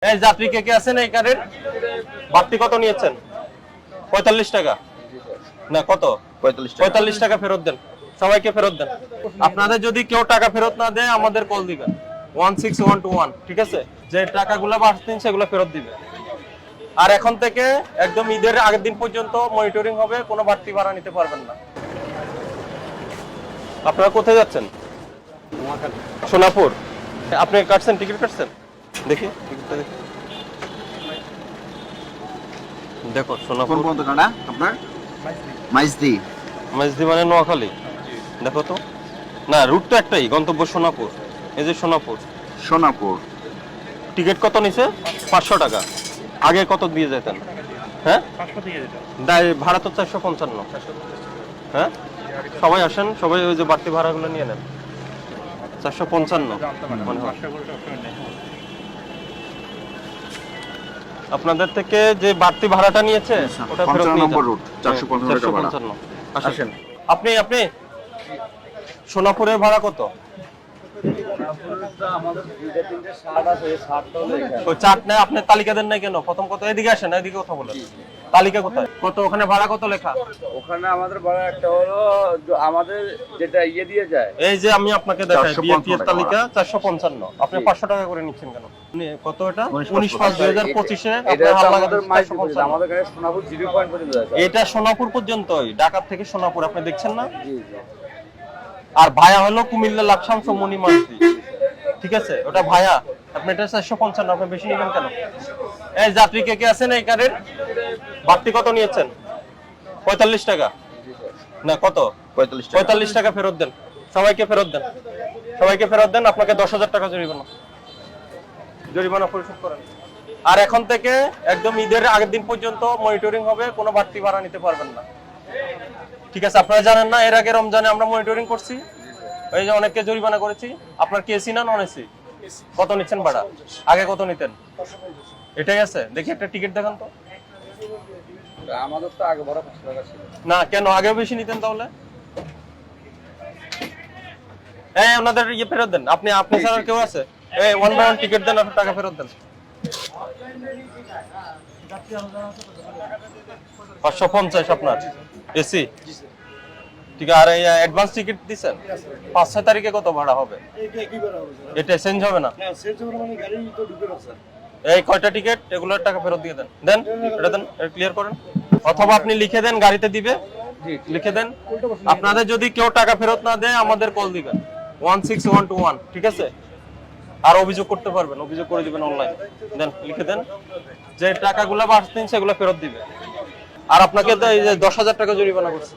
এই যাত্রী কে কে আছেন এই গাড়ির? বাড়তি কত নিয়েছেন? 45 টাকা না কত? 45 টাকা ফেরত দেন, সবাইকে ফেরত দেন। আপনাদের যদি কেউ টাকা ফেরত না দেয় আমাদের কল দিবেন 16121, ঠিক আছে? যে টাকাগুলো বাড়ছেন সেগুলো ফেরত দিবেন। আর এখন থেকে একদম ঈদের আগের দিন পর্যন্ত মনিটরিং হবে, কোনো বাড়তি ভাড়া নিতে পারবেন না। আপনারা কোথায় যাচ্ছেন? সোনাপুর। আপনি কাটছেন, টিকিট কাটছেন? দেখি টিকিটটা দেখি। দেখো সোনাপুর কোন দোকানটা আপনার? মাইজদি। মাইজদি মানে নোয়াখালী। দেখো তো, না রুট তো একটাই, গন্তব্য সোনাপুর। এই যে সোনাপুর। সোনাপুর। টিকিট কত নিছে? 500 টাকা। আগে কত দিয়ে যেতেন? হ্যাঁ 500 দিয়ে দিতাম। ভাড়া তো 455। হ্যাঁ সবাই আসেন, সবাই ওই যে বাড়তি ভাড়াগুলো নিয়ে নেন। 455 মনে হয়। আপনাদের থেকে যে বাড়তি ভাড়াটা নিয়েছে ওটা ফেরত নিয়ে যান। রুট 455 টাকা ভাড়া। 455 আসেন। আপনি সোনাপুরের ভাড়া কত? ওই চার্ট নাই, আপনি তালিকা দেন নাই কেন? প্রথম কত? এদিকে আসেন, এদিকে কথা বলেন। তালিকা কোথায়? কত ওখানে ভাড়া কত লেখা? ওখানে আমাদের ভাড়া একটা হলো আমাদের যেটা ইয়ে দিয়ে যায়। এই যে আমি আপনাকে দেখাই 455 বিএপি এর তালিকা 455। আপনি 500 টাকা করে নিচ্ছেন কেন? কত এটা? 19/5/2025 এ এটা আপনার হাল আমাদের লাগাতে 455। আমাদের কাছে সোনাপুর 0 পয়েন্ট পর্যন্ত আছে। এটা সোনাপুর পর্যন্তই, ঢাকা থেকে সোনাপুর আপনি দেখছেন না? জি জি। আর ভায়া হলো কুমিল্লা লাকসাম সমনি মাঝদি, ঠিক আছে? ওটা ভায়া। আপনি এটা 455, আপনি বেশি নেবেন কেন? এই যাত্রী কে কে আছেন এই গাড়ির? বাড়তি কত নিয়েছেন? 45 টাকা না কত? 45 টাকা ফেরত দেন, সবাইকে ফেরত দেন, সবাইকে ফেরত দেন। আপনাকে 10,000 টাকা জরিমানা পরিশোধ করেন। আর এখন থেকে একদম ঈদের আগের দিন পর্যন্ত মনিটরিং হবে, কোনো বাড়তি ভাড়া নিতে পারবেন না, ঠিক আছে? আপনারা জানেন না এর আগে রমজানে আমরা মনিটরিং করছি, এই যে অনেককে জরিমানা করেছি। আপনার কি এসি না নন এসি? কত নিচ্ছেন ভাড়া? আগে কত নিতেন? এটাই আছে। দেখি একটা টিকিট দেখান তো। আমাদের তো আগে ভাড়া 500 টাকা ছিল। না কেন আগেও বেশি নিতেন তাহলে? এই ওনাদের ইয়ে ফেরত দেন। আপনি ছাড়া কেউ আছে? এই 1 বাই 1 টিকিট দেন, আপনার টাকা ফেরত দেন। 550 আপনার এসি, ঠিক আছে? আর এই অ্যাডভান্স টিকিট দিবেন? 5-6 তারিখে কত ভাড়া হবে? এটা চেঞ্জ হবে না? এই কয়টা টিকিট, এগুলোর টাকা ফেরত দিয়ে দেন। দেন এটা দেন, ক্লিয়ার করেন। অথবা আপনি লিখে দেন, গাড়িতে দিবে, লিখে দেন। আপনাদের যদি কেউ টাকা ফেরত না দেয় আমাদের কল দিবেন 16121, ঠিক আছে? আর অভিযোগ করতে পারবেন, অভিযোগ করে দিবেন অনলাইন। দেন লিখে দেন, যে টাকাগুলো বাড়ছেন সেগুলো ফেরত দিবে। আর আপনাকে তো এই যে 10,000 টাকা জরিমানা করছে।